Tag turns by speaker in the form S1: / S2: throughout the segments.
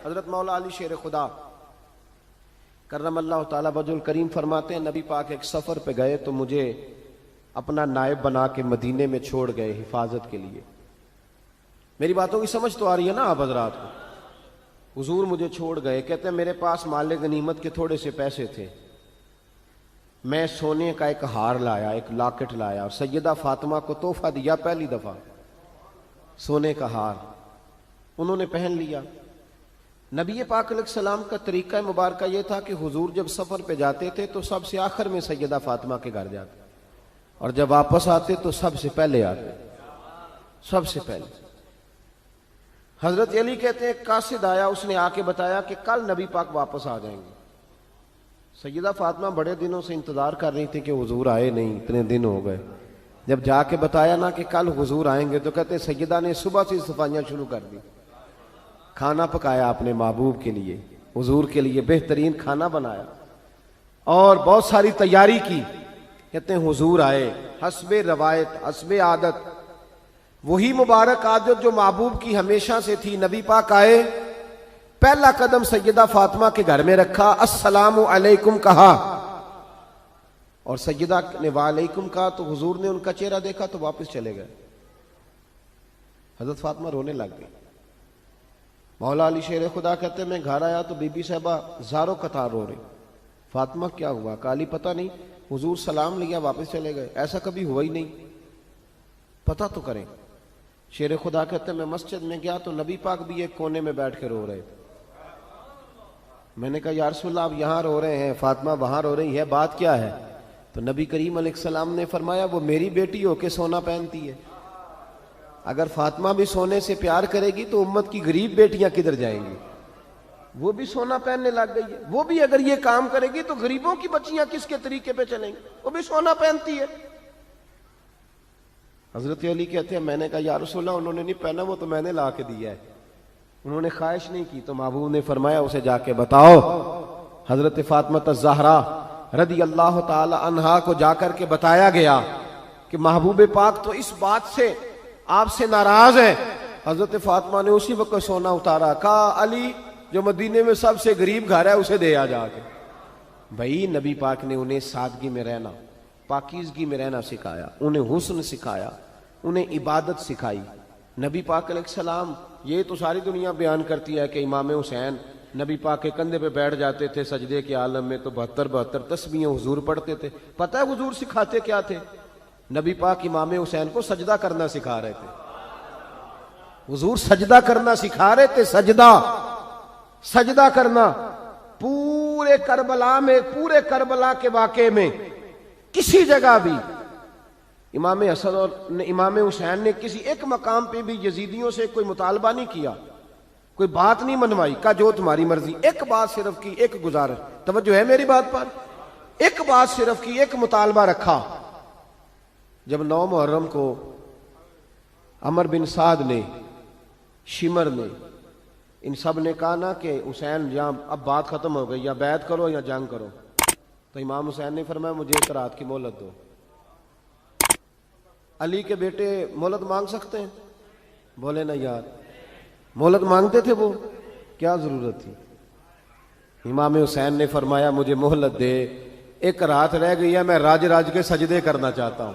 S1: حضرت مولا علی شیر خدا کرم اللہ تعالیٰ وجہ الکریم فرماتے ہیں نبی پاک ایک سفر پہ گئے تو مجھے اپنا نائب بنا کے مدینے میں چھوڑ گئے حفاظت کے لیے. میری باتوں کی سمجھ تو آ رہی ہے نا آپ حضرات کو؟ حضور مجھے چھوڑ گئے، کہتے ہیں میرے پاس مال غنیمت کے تھوڑے سے پیسے تھے، میں سونے کا ایک ہار لایا، ایک لاکٹ لایا اور سیدہ فاطمہ کو تحفہ دیا، پہلی دفعہ سونے کا ہار انہوں نے پہن لیا. نبی پاک علیہ السلام کا طریقہ مبارکہ یہ تھا کہ حضور جب سفر پہ جاتے تھے تو سب سے آخر میں سیدہ فاطمہ کے گھر جاتے اور جب واپس آتے تو سب سے پہلے آتے، سب سے پہلے. حضرت علی کہتے ہیں ایک قاصد آیا، اس نے آ کے بتایا کہ کل نبی پاک واپس آ جائیں گے. سیدہ فاطمہ بڑے دنوں سے انتظار کر رہی تھی کہ حضور آئے نہیں، اتنے دن ہو گئے. جب جا کے بتایا نا کہ کل حضور آئیں گے تو کہتے سیدہ نے صبح سے صفائیاں شروع کر دی، کھانا پکایا اپنے محبوب کے لیے، حضور کے لیے بہترین کھانا بنایا اور بہت ساری تیاری کی. کہتے ہیں حضور آئے، حسب روایت حسب عادت، وہی مبارک عادت جو محبوب کی ہمیشہ سے تھی. نبی پاک آئے، پہلا قدم سیدہ فاطمہ کے گھر میں رکھا، السلام علیکم کہا اور سیدہ نے وعلیکم کہا تو حضور نے ان کا چہرہ دیکھا تو واپس چلے گئے. حضرت فاطمہ رونے لگ گئی. مولا علی شیر خدا کہتے ہیں میں گھر آیا تو بی بی صاحبہ زاروں قطار رو رہی. فاطمہ کیا ہوا؟ کالی پتہ نہیں، حضور سلام لیا واپس چلے گئے، ایسا کبھی ہوا ہی نہیں، پتہ تو کریں. شیر خدا کہتے ہیں میں مسجد میں گیا تو نبی پاک بھی ایک کونے میں بیٹھ کے رو رہے تھے. میں نے کہا یا رسول اللہ آپ یہاں رو رہے ہیں، فاطمہ وہاں رو رہی ہے، بات کیا ہے؟ تو نبی کریم علیہ السلام نے فرمایا وہ میری بیٹی ہو کے سونا پہنتی ہے، اگر فاطمہ بھی سونے سے پیار کرے گی تو امت کی غریب بیٹیاں کدھر جائیں گی؟ وہ بھی سونا پہننے لگ گئی ہے، وہ بھی اگر یہ کام کرے گی تو غریبوں کی بچیاں کس کے طریقے پہ چلیں گی؟ وہ بھی سونا پہنتی ہے. حضرت علی کہتے ہیں میں نے کہا یا رسول اللہ انہوں نے نہیں پہنا، وہ تو میں نے لا کے دیا ہے، انہوں نے خواہش نہیں کی. تو محبوب نے فرمایا اسے جا کے بتاؤ. حضرت فاطمہ الزہرا رضی اللہ تعالی عنہا کو جا کر کے بتایا گیا کہ محبوب پاک تو اس بات سے آپ سے ناراض ہے. حضرت فاطمہ نے اسی وقت سونا اتارا، کہا علی جو مدینے میں سب سے غریب گھر ہے اسے دے آ جا کے. بھائی نبی پاک نے انہیں سادگی میں رہنا، پاکیزگی میں رہنا سکھایا، انہیں حسن سکھایا، انہیں عبادت سکھائی. نبی پاک علیہ السلام، یہ تو ساری دنیا بیان کرتی ہے کہ امام حسین نبی پاک کے کندھے پہ بیٹھ جاتے تھے سجدے کے عالم میں تو 72 تسبیحیں حضور پڑھتے تھے. پتہ ہے حضور سکھاتے کیا تھے؟ نبی پاک امام حسین کو سجدہ کرنا سکھا رہے تھے. حضور سجدہ کرنا سکھا رہے تھے، سجدہ کرنا. پورے کربلا کے واقعے میں کسی جگہ بھی امام حسن اور امام حسین نے کسی ایک مقام پہ بھی یزیدیوں سے کوئی مطالبہ نہیں کیا، کوئی بات نہیں منوائی، کہا جو تمہاری مرضی. ایک بات صرف کی، ایک گزارش، توجہ ہے میری بات پر، ایک بات صرف کی، ایک مطالبہ رکھا. جب 9 محرم کو عمر بن سعد نے، شمر نے، ان سب نے کہا نا کہ حسین یا اب بات ختم ہو گئی، یا بیعت کرو یا جنگ کرو، تو امام حسین نے فرمایا مجھے ایک رات کی مہلت دو. علی کے بیٹے مہلت مانگ سکتے ہیں؟ بولے نا یار، مہلت مانگتے تھے وہ، کیا ضرورت تھی؟ امام حسین نے فرمایا مجھے مہلت دے، ایک رات رہ گئی ہے، میں راج کے سجدے کرنا چاہتا ہوں.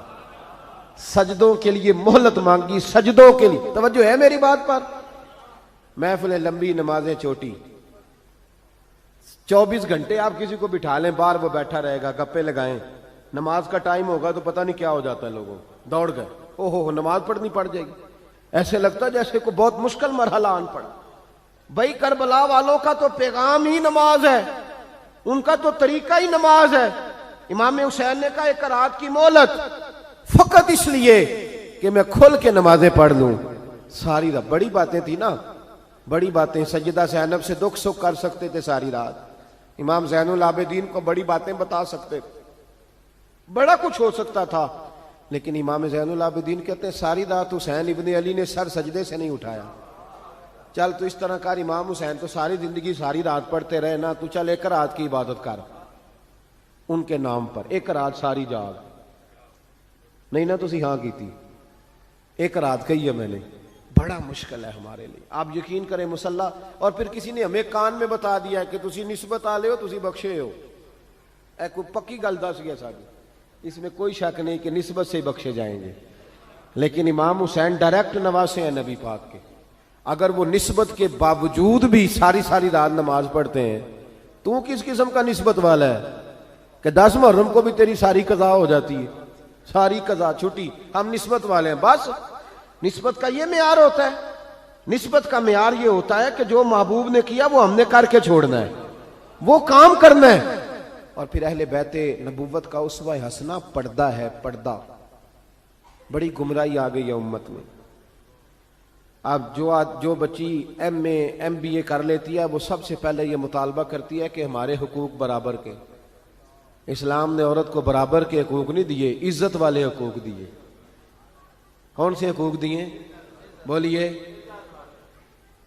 S1: سجدوں کے لیے مہلت مانگی، سجدوں کے لیے. توجہ ہے میری بات پر؟ محفلیں لمبی، نمازیں چھوٹی. 24 گھنٹے آپ کسی کو بٹھا لیں باہر، وہ بیٹھا رہے گا، گپے لگائیں. نماز کا ٹائم ہوگا تو پتہ نہیں کیا ہو جاتا ہے، لوگوں دوڑ گئے، او ہو نماز پڑھنی پڑ جائے گی. ایسے لگتا ہے جیسے کوئی بہت مشکل مرحلہ آن پڑا. بھائی کربلا والوں کا تو پیغام ہی نماز ہے، ان کا تو طریقہ ہی نماز ہے. امام حسین نے کہا ایک رات کی مہلت، فقط اس لیے کہ میں کھل کے نمازیں پڑھ لوں. ساری رات بڑی باتیں تھی نا، بڑی باتیں. سیدہ زینب سے دکھ سکھ کر سکتے تھے ساری رات، امام زین العابدین کو بڑی باتیں بتا سکتے تھے، بڑا کچھ ہو سکتا تھا. لیکن امام زین العابدین کہتے ہیں ساری رات حسین ابن علی نے سر سجدے سے نہیں اٹھایا. چل تو اس طرح کر، امام حسین تو ساری زندگی ساری رات پڑھتے رہے نا، تو چل ایک رات کی عبادت کر ان کے نام پر، ایک رات ساری جاگ. نہیں نا تسی ہاں کی تھی، ایک رات کہی ہے میں نے، بڑا مشکل ہے ہمارے لیے. آپ یقین کریں مسلح، اور پھر کسی نے ہمیں کان میں بتا دیا کہ تسی نسبت آ لے ہو، تسی بخشے ہو. اے کوئی پکی گل دس گیا ساری، اس میں کوئی شک نہیں کہ نسبت سے بخشے جائیں گے. لیکن امام حسین ڈائریکٹ نواسے ہیں نبی پاک کے. اگر وہ نسبت کے باوجود بھی ساری ساری رات نماز پڑھتے ہیں، تو کس قسم کا نسبت والا ہے کہ 10 محرم کو بھی تیری ساری قضا ہو جاتی ہے، ساری قضا چھٹی، ہم نسبت والے ہیں. بس نسبت کا یہ معیار ہوتا ہے. نسبت کا معیار یہ ہوتا ہے کہ جو محبوب نے کیا وہ ہم نے کر کے چھوڑنا ہے، وہ کام کرنا ہے. اور پھر اہل بیت نبوت کا اسوہ حسنہ پردہ ہے. پردہ بڑی گمراہی آ گئی ہے امت میں. اب جو بچی MA MBA کر لیتی ہے وہ سب سے پہلے یہ مطالبہ کرتی ہے کہ ہمارے حقوق برابر کے. اسلام نے عورت کو برابر کے حقوق نہیں دیے، عزت والے حقوق دیے. کون سے حقوق دیے بولیے؟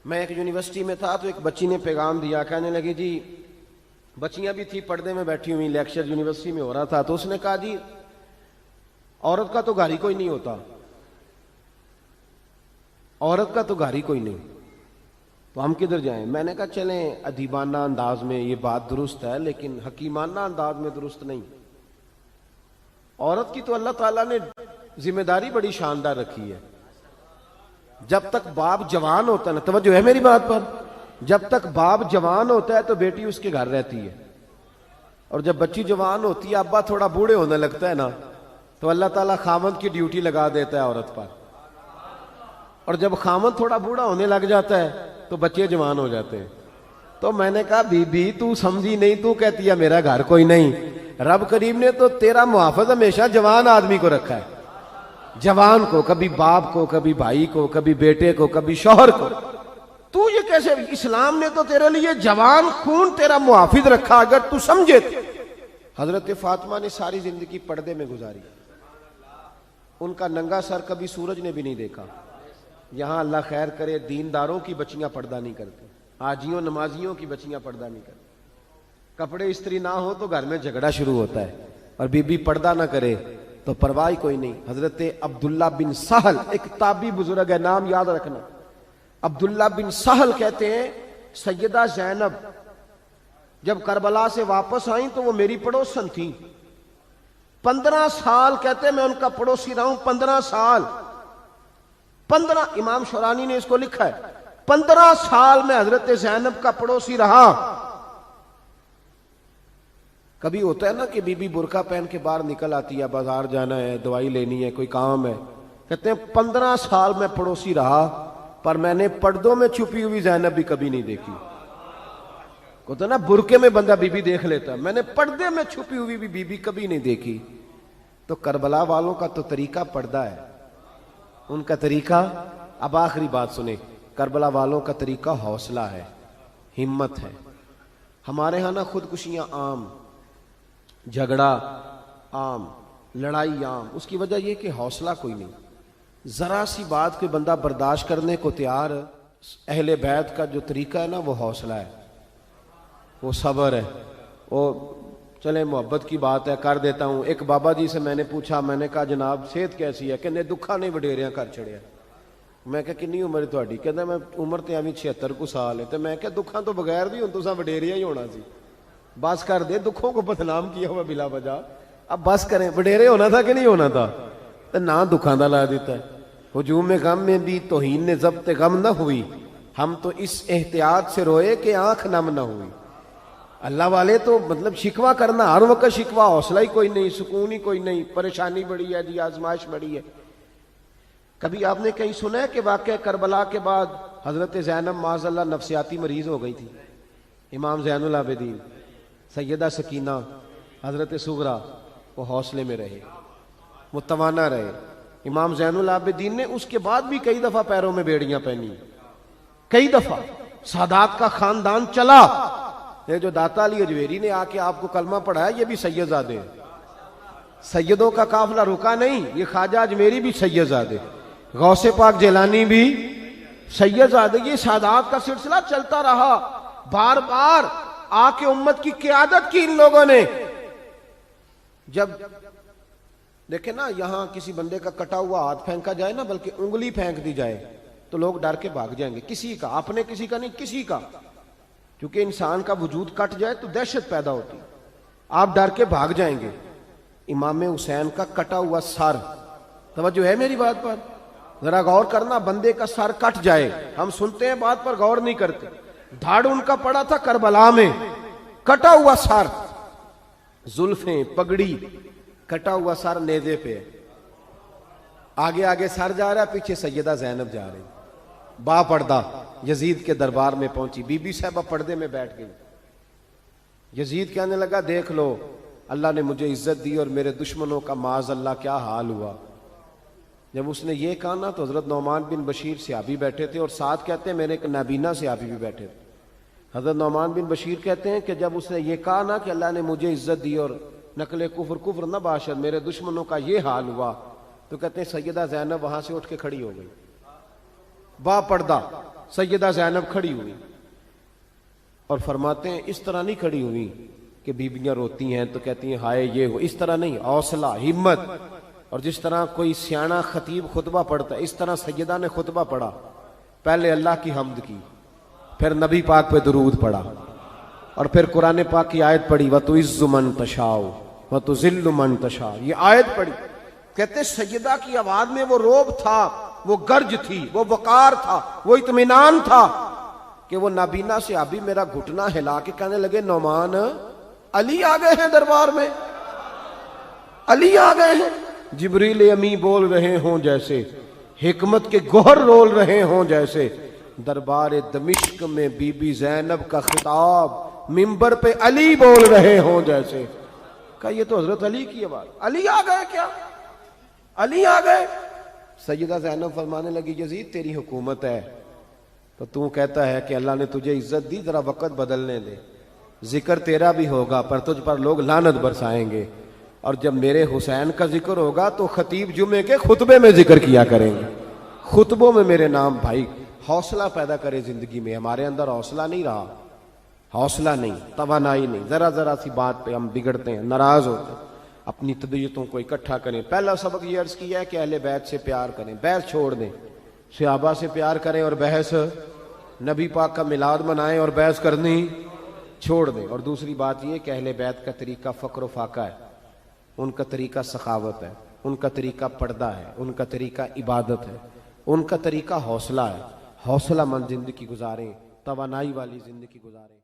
S1: میں ایک یونیورسٹی میں تھا تو ایک بچی نے پیغام دیا، کہنے لگی جی، بچیاں بھی تھی پردے میں بیٹھی ہوئی، لیکچر یونیورسٹی میں ہو رہا تھا، تو اس نے کہا جی عورت کا تو گھر ہی کوئی نہیں ہوتا، عورت کا تو گھر ہی کوئی نہیں، تو ہم کدھر جائیں؟ میں نے کہا چلیں ادیبانہ انداز میں یہ بات درست ہے، لیکن حکیمانہ انداز میں درست نہیں. عورت کی تو اللہ تعالیٰ نے ذمہ داری بڑی شاندار رکھی ہے. جب تک باپ جوان ہوتا ہے نا، توجہ ہے میری بات پر، جب تک باپ جوان ہوتا ہے تو بیٹی اس کے گھر رہتی ہے. اور جب بچی جوان ہوتی ہے، ابا تھوڑا بوڑھے ہونے لگتا ہے نا، تو اللہ تعالیٰ خامند کی ڈیوٹی لگا دیتا ہے عورت پر. اور جب خامند تھوڑا بوڑھا ہونے لگ جاتا ہے تو بچے جوان ہو جاتے ہیں. تو میں نے کہا بی بی تو سمجھی نہیں، تو کہتی ہے میرا گھر کوئی نہیں. رب کریم نے تو تیرا محافظ ہمیشہ جوان آدمی کو رکھا ہے، جوان کو، کبھی باپ کو، کبھی بھائی کو، کبھی بیٹے کو، کبھی شوہر کو. تو یہ کیسے؟ اسلام نے تو تیرے لیے جوان خون تیرا محافظ رکھا. اگر تو سمجھے. حضرت فاطمہ نے ساری زندگی پردے میں گزاری. ان کا ننگا سر کبھی سورج نے بھی نہیں دیکھا. یہاں اللہ خیر کرے دینداروں کی بچیاں پردہ نہیں کرتی، حاجیوں نمازیوں کی بچیاں پردہ نہیں کرتی. کپڑے استری نہ ہو تو گھر میں جھگڑا شروع ہوتا ہے، اور بی بی پردہ نہ کرے تو پرواہ کوئی نہیں. حضرت عبداللہ بن سہل ایک تابعی بزرگ ہے، نام یاد رکھنا. عبداللہ بن سہل کہتے ہیں سیدہ زینب جب کربلا سے واپس آئیں تو وہ میری پڑوسن تھیں. 15 سال کہتے ہیں میں ان کا پڑوسی رہا ہوں. 15 سال، 15، امام شورانی نے اس کو لکھا ہے، 15 سال میں حضرت زینب کا پڑوسی رہا. کبھی ہوتا ہے نا کہ بی بی برقع پہن کے باہر نکل آتی ہے، بازار جانا ہے، دوائی لینی ہے، کوئی کام ہے. کہتے ہیں 15 سال میں پڑوسی رہا، پر میں نے پردوں میں چھپی ہوئی زینب بھی کبھی نہیں دیکھی. ہوتا ہے نا برقعے میں بندہ بی بی دیکھ لیتا ہے، میں نے پردے میں چھپی ہوئی بھی بی بی کبھی نہیں دیکھی. تو کربلا والوں کا تو طریقہ پردہ ہے، ان کا طریقہ. اب آخری بات سنیں، کربلا والوں کا طریقہ حوصلہ ہے، ہمت ہے. ہمارے ہاں نا خودکشیاں عام، جھگڑا عام، لڑائی عام. اس کی وجہ یہ کہ حوصلہ کوئی نہیں. ذرا سی بات کوئی بندہ برداشت کرنے کو تیار. اہل بیت کا جو طریقہ ہے نا وہ حوصلہ ہے، وہ صبر ہے. وہ چلے محبت کی بات ہے کر دیتا ہوں. ایک بابا جی سے میں نے پوچھا، میں نے کہا جناب صحت کیسی ہے؟ کہنے دکھا نہیں وڈیریاں کر چھڑیا. میں کہا کنی عمر تھوڑی؟ کہنا میں عمر تے ایویں 76 کو سال ہے. تو میں کہا دکھاں تو بغیر بھی ہوں تساں وڈیریا ہی ہونا سی. بس کر دے، دکھوں کو بدنام کیا ہوا بلا وجہ. اب بس کریں، وڈیرے ہونا تھا کہ نہیں ہونا تھا؟ تو نہ دکھاں دا لا دیتا ہے. ہجوم غم میں بھی توہین نے ضبط غم نہ ہوئی، ہم تو اس احتیاط سے روئے کہ آنکھ نم نہ ہوئی. اللہ والے تو مطلب شکوہ کرنا ہر وقت شکوہ، حوصلہ ہی کوئی نہیں، سکون ہی کوئی نہیں، پریشانی بڑی ہے جی، آزمائش بڑی ہے. کبھی آپ نے کہیں سنا ہے کہ واقعہ کربلا کے بعد حضرت زینب معاذ اللہ نفسیاتی مریض ہو گئی تھی؟ امام زین العابدین، سیدہ سکینہ، حضرت صغرا، وہ حوصلے میں رہے، متوانا رہے. امام زین العابدین نے اس کے بعد بھی کئی دفعہ پیروں میں بیڑیاں پہنی، کئی دفعہ. سادات کا خاندان چلا. یہ جو داتا علی اجویری نے آ کے آپ کو کلمہ پڑھایا یہ بھی سید زادے، سیدوں کا قافلہ رکا نہیں. یہ خواجہ اجمیری بھی سید زادے، غوث پاک جیلانی بھی سید زادے. یہ سادات کا سلسلہ چلتا رہا. بار بار آ کے امت کی قیادت کی ان لوگوں نے. جب دیکھیں نا یہاں کسی بندے کا کٹا ہوا ہاتھ پھینکا جائے نا، بلکہ انگلی پھینک دی جائے تو لوگ ڈر کے بھاگ جائیں گے، کسی کا، اپنے کسی کا نہیں، کسی کا، کیونکہ انسان کا وجود کٹ جائے تو دہشت پیدا ہوتی، آپ ڈر کے بھاگ جائیں گے۔ امام حسین کا کٹا ہوا سر، توجہ ہے میری بات پر؟ ذرا غور کرنا، بندے کا سر کٹ جائے، ہم سنتے ہیں بات پر غور نہیں کرتے۔ دھاڑ ان کا پڑا تھا کربلا میں، کٹا ہوا سر، زلفیں، پگڑی، کٹا ہوا سر نیزے پہ، آگے آگے سر جا رہا ہے، پیچھے سیدہ زینب جا رہی، با پردہ یزید کے دربار میں پہنچی، بی بی صاحبہ پردے میں بیٹھ گئی۔ یزید کہنے لگا دیکھ لو اللہ نے مجھے عزت دی اور میرے دشمنوں کا معاذ اللہ کیا حال ہوا۔ جب اس نے یہ کہا نا تو حضرت نعمان بن بشیر صحابی بیٹھے تھے، اور ساتھ کہتے ہیں میرے ایک نابینا صحابی بھی بیٹھے تھے۔ حضرت نعمان بن بشیر کہتے ہیں کہ جب اس نے یہ کہا نا کہ اللہ نے مجھے عزت دی اور نقل کفر کفر نہ باشد، میرے دشمنوں کا یہ حال ہوا، تو کہتے ہیں سیدہ زینب وہاں سے اٹھ کے کھڑی ہو گئی، با پردہ سیدہ زینب کھڑی ہوئی، اور فرماتے ہیں اس طرح نہیں کھڑی ہوئی کہ بیویاں روتی ہیں تو کہتی ہیں ہائے یہ ہو، اس طرح نہیں، حوصلہ، ہمت، اور جس طرح کوئی سیاںا خطیب خطبہ پڑھتا ہے اس طرح سیدہ نے خطبہ پڑھا، پہلے اللہ کی حمد کی، پھر نبی پاک پہ درود پڑھا، اور پھر قرآن پاک کی آیت پڑھی وَتُعِزُّ مَن تَشَاءُ وَتُذِلُّ مَن تَشَاءُ، یہ آیت پڑھی۔ کہتے سیدہ کی آواز میں وہ روب تھا، وہ گرج تھی، وہ وقار تھا، وہ اطمینان تھا کہ وہ نابینا صحابی میرا گھٹنا ہلا کے کہنے لگے نعمان علی آ گئے ہیں دربار میں، علی آ گئے ہیں، جبریل امی بول رہے ہوں جیسے، حکمت کے گوہر رول رہے ہوں جیسے، دربار دمشق میں بی بی زینب کا خطاب منبر پہ علی بول رہے ہوں جیسے۔ کہا یہ تو حضرت علی کی آواز، علی آ گئے کیا، علی آ گئے؟ سیدہ زینب فرمانے لگی یزید تیری حکومت ہے تو کہتا ہے کہ اللہ نے تجھے عزت دی، ذرا وقت بدلنے دے، ذکر تیرا بھی ہوگا پر تجھ پر لوگ لعنت برسائیں گے، اور جب میرے حسین کا ذکر ہوگا تو خطیب جمعے کے خطبے میں ذکر کیا کریں گے، خطبوں میں میرے نام۔ بھائی حوصلہ پیدا کرے زندگی میں، ہمارے اندر حوصلہ نہیں رہا، حوصلہ نہیں، توانائی نہیں، ذرا ذرا سی بات پہ ہم بگڑتے ہیں، ناراض ہوتے ہیں، اپنی طبیعتوں کو اکٹھا کریں۔ پہلا سبق یہ عرض کیا ہے کہ اہل بیت سے پیار کریں، بحث چھوڑ دیں، صحابہ سے پیار کریں اور بحث، نبی پاک کا میلاد منائیں اور بحث کرنی چھوڑ دیں۔ اور دوسری بات یہ کہ اہل بیت کا طریقہ فقر و فاقہ ہے، ان کا طریقہ سخاوت ہے، ان کا طریقہ پردہ ہے، ان کا طریقہ عبادت ہے، ان کا طریقہ حوصلہ ہے۔ حوصلہ مند زندگی گزاریں، توانائی والی زندگی گزاریں۔